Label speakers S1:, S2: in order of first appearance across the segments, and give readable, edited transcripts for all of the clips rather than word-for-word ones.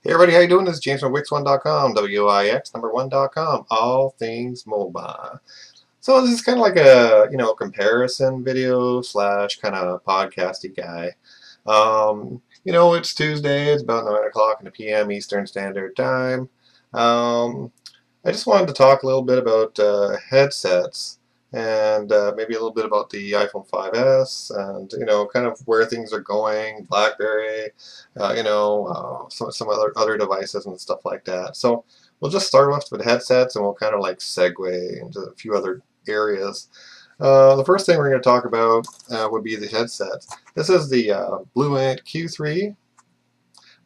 S1: Hey everybody, how you doing? This is James from Wix1.com, WIX number 1.com, all things mobile. So this is kind of like a, comparison video slash kind of podcasty guy. It's Tuesday, it's about 9 o'clock in the PM Eastern Standard Time. I just wanted to talk a little bit about headsets and maybe a little bit about the iPhone 5S and, kind of where things are going, BlackBerry, some other devices and stuff like that. So we'll just start off with headsets and we'll kind of like segue into a few other areas. The first thing we're going to talk about would be the headsets. This is the Blueant Q3.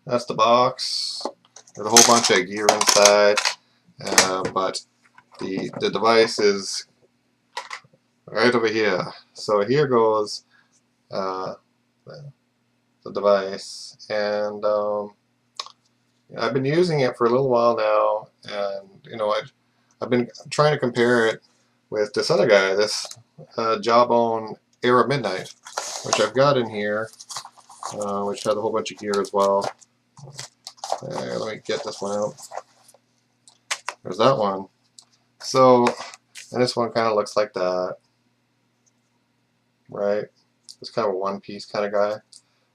S1: That's the box. There's a whole bunch of gear inside. But the device is right over here. So here goes uh, the device, and I've been using it for a little while now, and I've been trying to compare it with this other guy, this Jawbone Era Midnight, which I've got in here, which has a whole bunch of gear as well. Let me get this one out. There's that one. So, and this one kind of looks like that, right? It's kind of a one-piece kind of guy.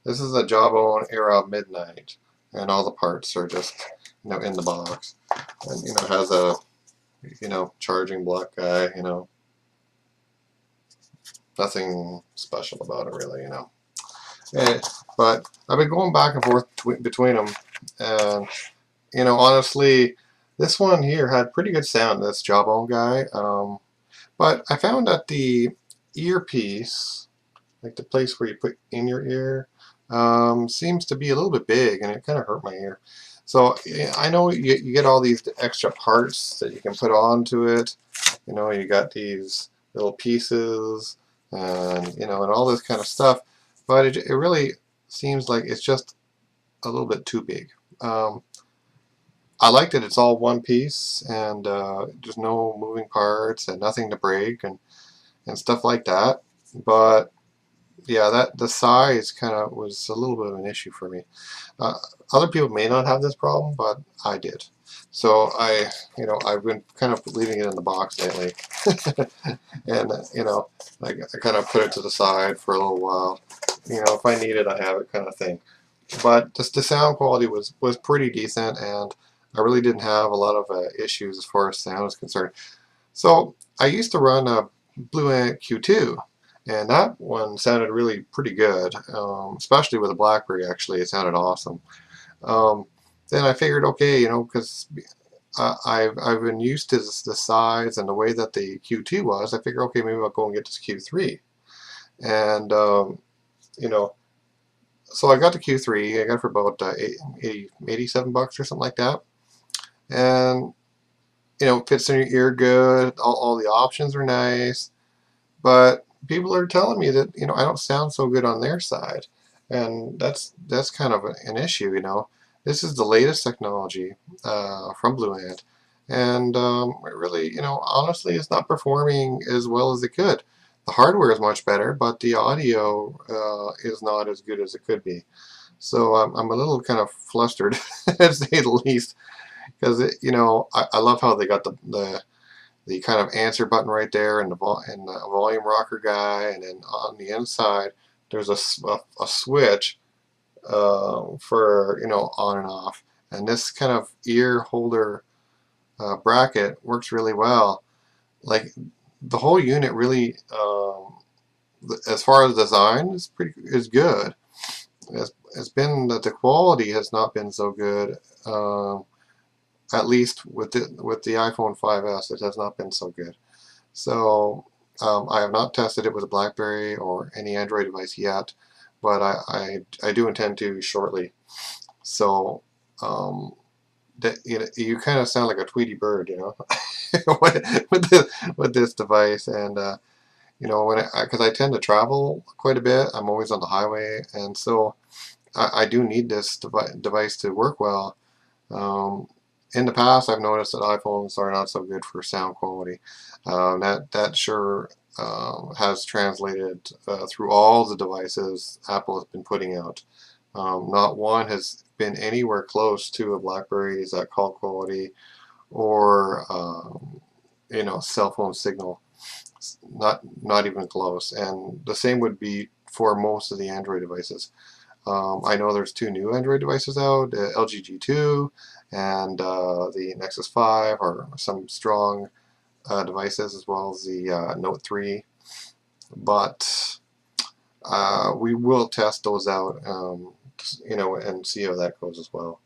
S1: This is a Jawbone Era Midnight, and all the parts are just, in the box. And, it has a, charging block guy, nothing special about it really. But I've been going back and forth between them, and, honestly, this one here had pretty good sound, this Jawbone guy. But I found that the earpiece, like the place where you put in your ear, seems to be a little bit big, and it kind of hurt my ear. So I know you get all these extra parts that you can put onto it. You got these little pieces, and all this kind of stuff. But it really seems like it's just a little bit too big. I like that it's all one piece, and there's no moving parts and nothing to break and stuff like that. But yeah, that the size kind of was a little bit of an issue for me. Uh, Other people may not have this problem, but I did. So I've been kind of leaving it in the box lately, and I kind of put it to the side for a little while. If I need it, I have it, kind of thing. But just the sound quality was pretty decent, and I really didn't have a lot of issues as far as sound is concerned. So I used to run a Blueant Q2, and that one sounded really pretty good, especially with a BlackBerry. Actually, it sounded awesome. Um, then I figured, okay, because I've been used to the size and the way that the Q2 was. I figured, okay, maybe I'll go and get this Q3, and you know, so I got the Q3. I got it for about 87 bucks or something like that, and fits in your ear good. All the options are nice, but people are telling me that I don't sound so good on their side, and that's kind of an issue. This is the latest technology from Blueant, and it really, honestly, it's not performing as well as it could. The hardware is much better, but the audio is not as good as it could be. So I'm a little kind of flustered, to say the least, because I love how they got the kind of answer button right there, and the volume rocker guy, and then on the inside there's a switch for on and off, and this kind of ear holder bracket works really well. Like the whole unit really, as far as design, is good. It's been that the quality has not been so good. At least with the iPhone 5S, it has not been so good. So I have not tested it with a BlackBerry or any Android device yet, but I do intend to shortly. So that you kind of sound like a Tweety bird, with this device, and when because I tend to travel quite a bit. I'm always on the highway, and so I do need this device to work well. In the past, I've noticed that iPhones are not so good for sound quality. That sure has translated through all the devices Apple has been putting out. Not one has been anywhere close to a BlackBerry's call quality or cell phone signal. Not even close. And the same would be for most of the Android devices. I know there's 2 new Android devices out, LG G2 and the Nexus 5 are some strong devices, as well as the Note 3. But we will test those out, and see how that goes as well.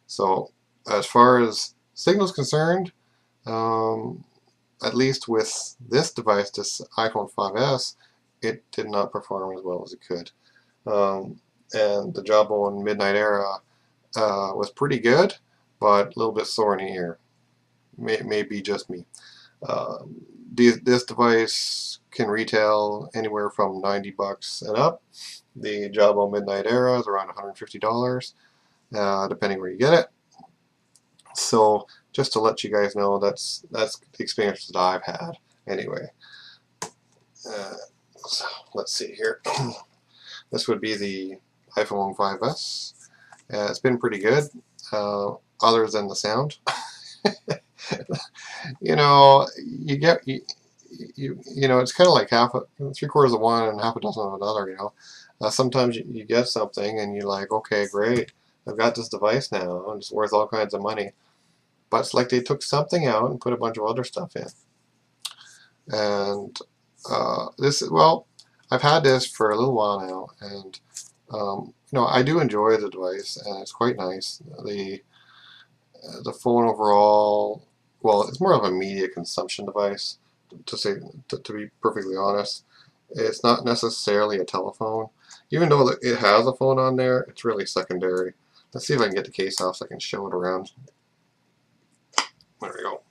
S1: So as far as signal's concerned, at least with this device, this iPhone 5S, it did not perform as well as it could. And the Jawbone Midnight Era was pretty good, but a little bit sore in the ear. May be just me. This device can retail anywhere from $90 and up. The Jawbone Midnight Era is around $150, depending where you get it. So just to let you guys know, that's the experience that I've had anyway. So let's see here. This would be the iPhone 5S. It's been pretty good, other than the sound. It's kind of like three-quarters of one and half a dozen of another. Sometimes you get something and you're like, okay, great, I've got this device now, and it's worth all kinds of money. But it's like they took something out and put a bunch of other stuff in. And I've had this for a little while now, and I do enjoy the device, and it's quite nice. The phone overall, well, it's more of a media consumption device, to be perfectly honest. It's not necessarily a telephone. Even though it has a phone on there, it's really secondary. Let's see if I can get the case off so I can show it around. There we go.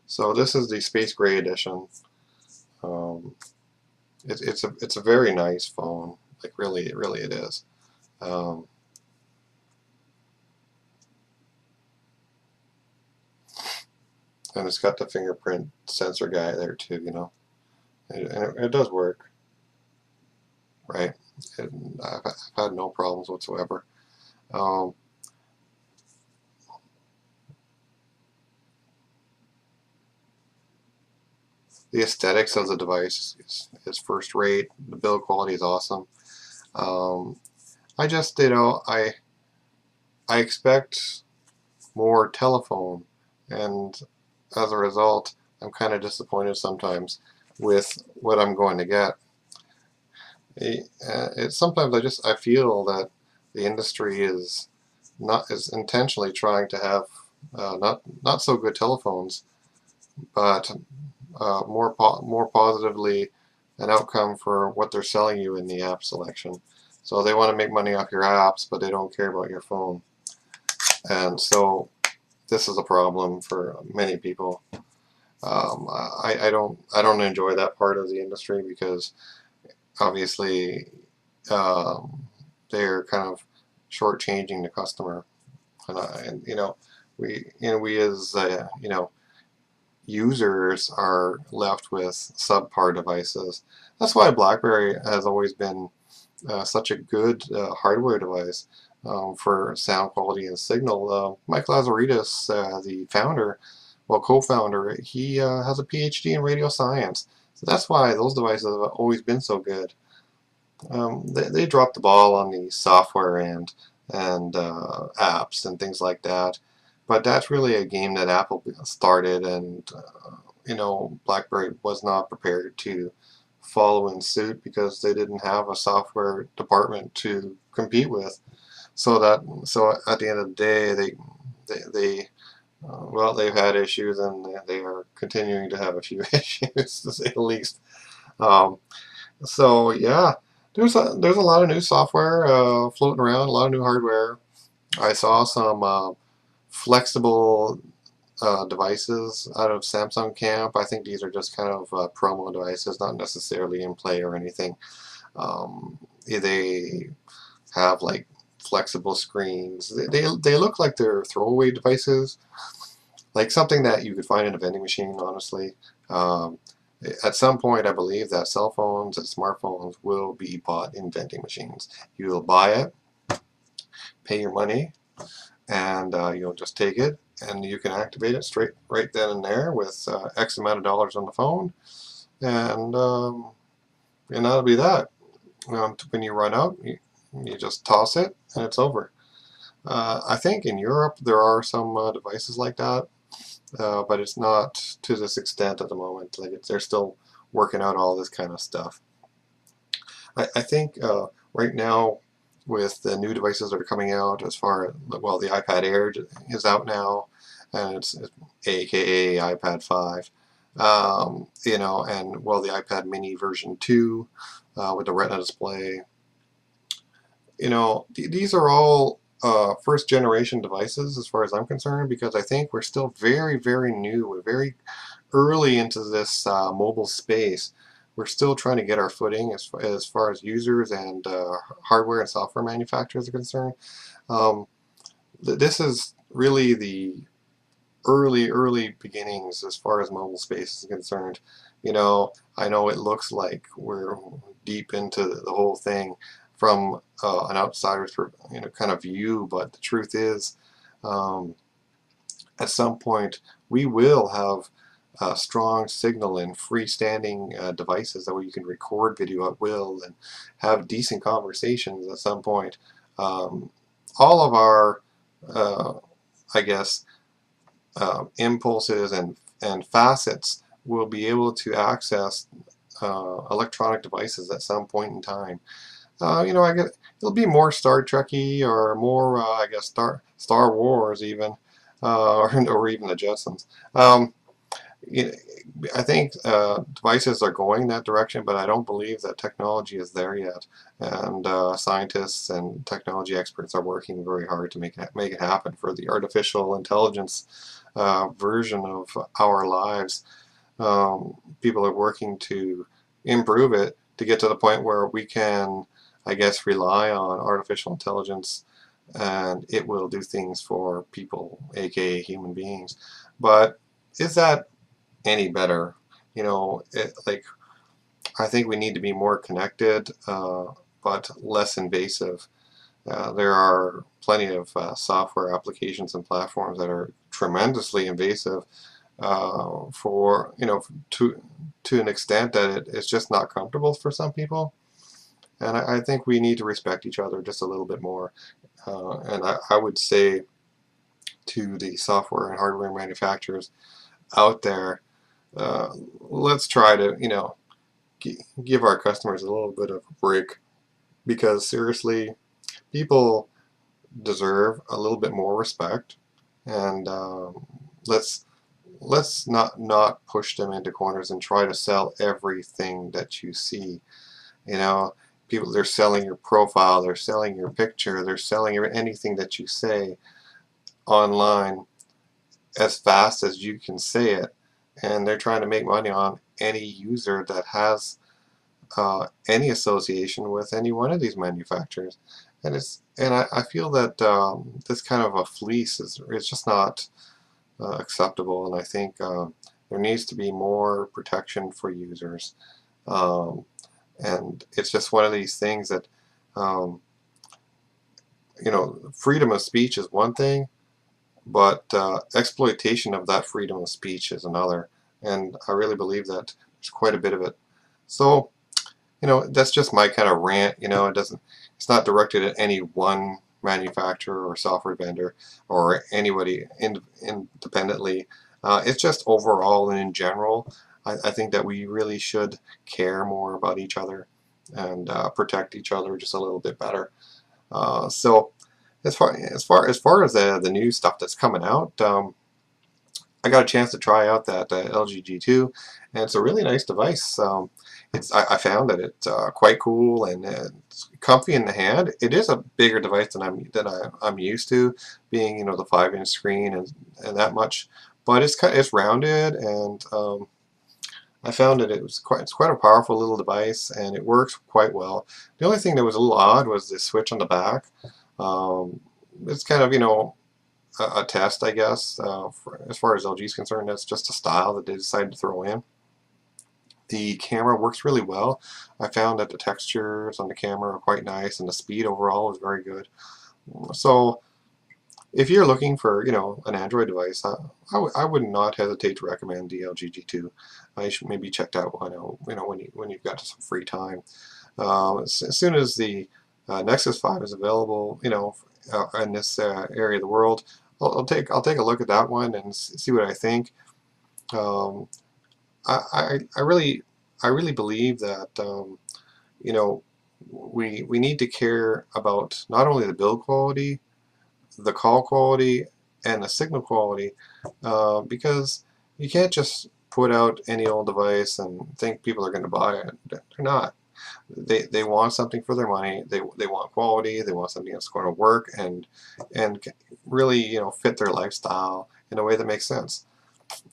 S1: So this is the Space Gray edition. It's a very nice phone. Like really it is. And it's got the fingerprint sensor guy there too, and it does work, right? I've had no problems whatsoever. The aesthetics of the device is first rate. The build quality is awesome. I just, I expect more telephone, and as a result, I'm kind of disappointed sometimes with what I'm going to get. Sometimes I feel that the industry is intentionally trying to have not so good telephones, but more positively an outcome for what they're selling you in the app selection. So they want to make money off your apps, but they don't care about your phone. And so this is a problem for many people. I don't enjoy that part of the industry, because obviously they're kind of shortchanging the customer, and we as users are left with subpar devices. That's why BlackBerry has always been such a good hardware device for sound quality and signal. Mike Lazaridis, the founder, co-founder, he has a PhD in radio science. So that's why those devices have always been so good. They dropped the ball on the software and apps and things like that. But that's really a game that Apple started, and BlackBerry was not prepared to follow in suit, because they didn't have a software department to compete with. So at the end of the day, they've had issues, and they are continuing to have a few issues, to say the least. So yeah, there's a lot of new software floating around, a lot of new hardware. I saw some flexible devices out of Samsung camp. I think these are just kind of promo devices, not necessarily in play or anything. They have like flexible screens. They look like they're throwaway devices, like something that you could find in a vending machine, honestly. At some point, I believe that cell phones and smartphones will be bought in vending machines. You will buy it, pay your money, and you'll just take it, and you can activate it straight right then and there with X amount of dollars on the phone, and that'll be that. When you run out, you just toss it, and it's over. I think in Europe there are some devices like that, but it's not to this extent at the moment. Like they're still working out all this kind of stuff. I think right now with the new devices that are coming out, as far as, well, the iPad Air is out now, and it's AKA iPad 5. You know, and well, the iPad Mini version 2 with the Retina display. You know, these are all first generation devices as far as I'm concerned, because I think we're still very, very new. We're very early into this mobile space. We're still trying to get our footing as far as users and hardware and software manufacturers are concerned. This is really the early beginnings as far as mobile space is concerned. You know, I know it looks like we're deep into the whole thing from an outsider's kind of view, but the truth is, at some point we will have a strong signal in freestanding devices that way you can record video at will and have decent conversations at some point. All of our, I guess, impulses and facets will be able to access electronic devices at some point in time. You know, I guess it'll be more Star Trek-y or more, I guess, Star Wars even, or even the Jetsons. You know, I think devices are going that direction, but I don't believe that technology is there yet. And scientists and technology experts are working very hard to make it happen for the artificial intelligence version of our lives. People are working to improve it to get to the point where we can, I guess, rely on artificial intelligence and it will do things for people, aka human beings. But is that any better? You know, I think we need to be more connected, but less invasive. There are plenty of software applications and platforms that are tremendously invasive for, you know, to an extent that it's just not comfortable for some people. And I think we need to respect each other just a little bit more. And I would say to the software and hardware manufacturers out there, let's try to, you know, give our customers a little bit of a break, because seriously, people deserve a little bit more respect, and let's not push them into corners and try to sell everything that you see. You know, people, they're selling your profile, they're selling your picture, they're selling anything that you say online as fast as you can say it, and they're trying to make money on any user that has any association with any one of these manufacturers. And I feel that this kind of a fleece is just not acceptable, and I think there needs to be more protection for users. And it's just one of these things that, you know, freedom of speech is one thing, but exploitation of that freedom of speech is another. And I really believe that there's quite a bit of it. So, you know, that's just my kind of rant. You know, it's not directed at any one manufacturer or software vendor or anybody independently. It's just overall and in general, I think that we really should care more about each other and protect each other just a little bit better. So as far as the new stuff that's coming out, I got a chance to try out that LG G2, and it's a really nice device. I found that it's quite cool and it's comfy in the hand. It is a bigger device than I'm used to, being, you know, the 5-inch screen and that much, but it's rounded, and I found that it's quite a powerful little device, and it works quite well. The only thing that was a little odd was the switch on the back. It's kind of, you know, a test, I guess, as far as LG is concerned. That's just a style that they decided to throw in. The camera works really well. I found that the textures on the camera are quite nice, and the speed overall is very good. So if you're looking for, an Android device, I would not hesitate to recommend the LG G2. You should maybe check that one out, when you've got some free time. As soon as the Nexus 5 is available, in this area of the world, I'll take a look at that one and see what I think. Um, I really believe that we need to care about not only the build quality, the call quality, and the signal quality, because you can't just put out any old device and think people are going to buy it. They're not. They want something for their money. They want quality. They want something that's going to work and really fit their lifestyle in a way that makes sense.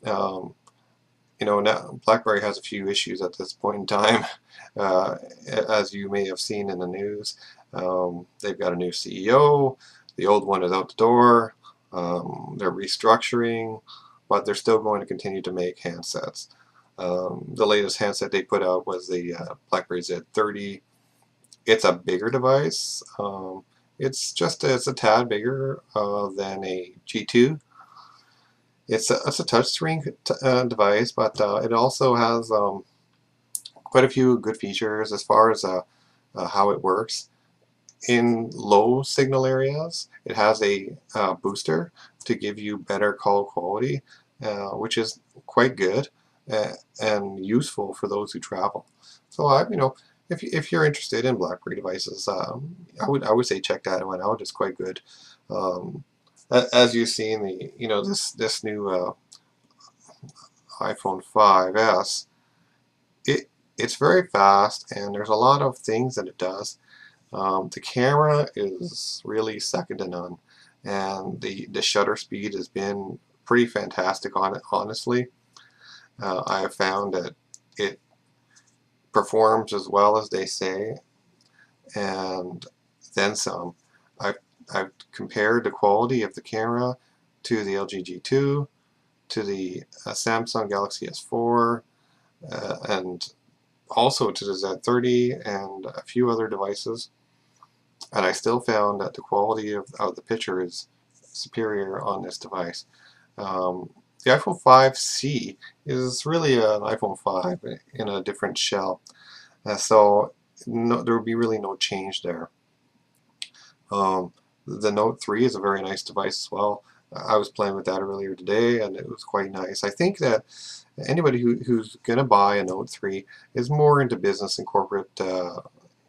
S1: Um, now BlackBerry has a few issues at this point in time, as you may have seen in the news. They've got a new CEO. The old one is out the door. They're restructuring, but they're still going to continue to make handsets. The latest handset they put out was the BlackBerry Z30. It's a bigger device. It's a tad bigger than a G2. It's a touchscreen device, but it also has quite a few good features as far as how it works. In low signal areas, it has a booster to give you better call quality, which is quite good and useful for those who travel. So if you're interested in BlackBerry devices, I would say check that one out. It's quite good. As you've seen, this new iPhone 5s, it's very fast, and there's a lot of things that it does. The camera is really second to none, and the shutter speed has been pretty fantastic on it, honestly. I have found that it performs as well as they say, and then some. I've compared the quality of the camera to the LG G2, to the Samsung Galaxy S4, and also to the Z30 and a few other devices, and I still found that the quality of the picture is superior on this device. The iPhone 5C is really an iPhone 5 in a different shell, so there would be really no change there. The Note 3 is a very nice device as well. I was playing with that earlier today, and it was quite nice. I think that anybody who's going to buy a Note 3 is more into business and corporate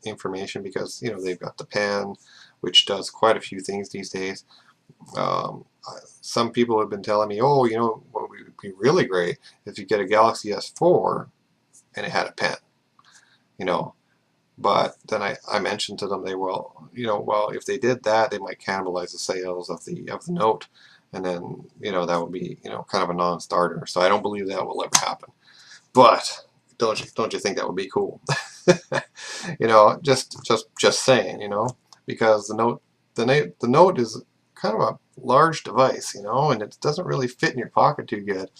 S1: information, because they've got the pen, which does quite a few things these days. Some people have been telling me, oh, what would be really great if you get a Galaxy S4 and it had a pen, But then I mentioned to them, well, if they did that, they might cannibalize the sales of the Note, and then that would be kind of a non-starter. So I don't believe that will ever happen. But don't you think that would be cool? Just saying, because the Note is kind of a large device, and it doesn't really fit in your pocket too good.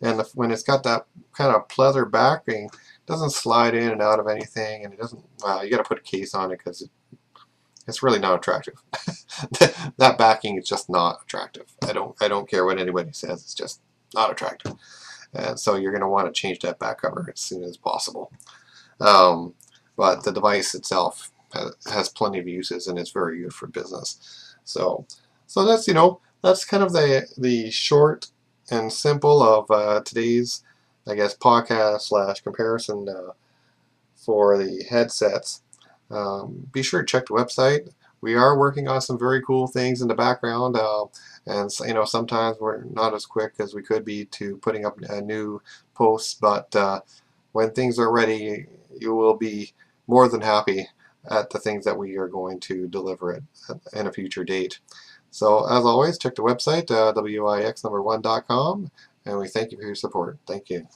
S1: And when it's got that kind of pleather backing, it doesn't slide in and out of anything, and it doesn't. Well, you got to put a case on it because it's really not attractive. That backing is just not attractive. I don't care what anybody says. It's just not attractive. And so you're going to want to change that back cover as soon as possible. But the device itself has plenty of uses, and it's very good for business. So that's that's kind of the short and simple of today's, I guess, podcast / comparison for the headsets. Be sure to check the website. We are working on some very cool things in the background, and sometimes we're not as quick as we could be to putting up new posts, but when things are ready, you will be more than happy at the things that we are going to deliver at in a future date. So as always, check the website, wix1.com, and we thank you for your support. Thank you.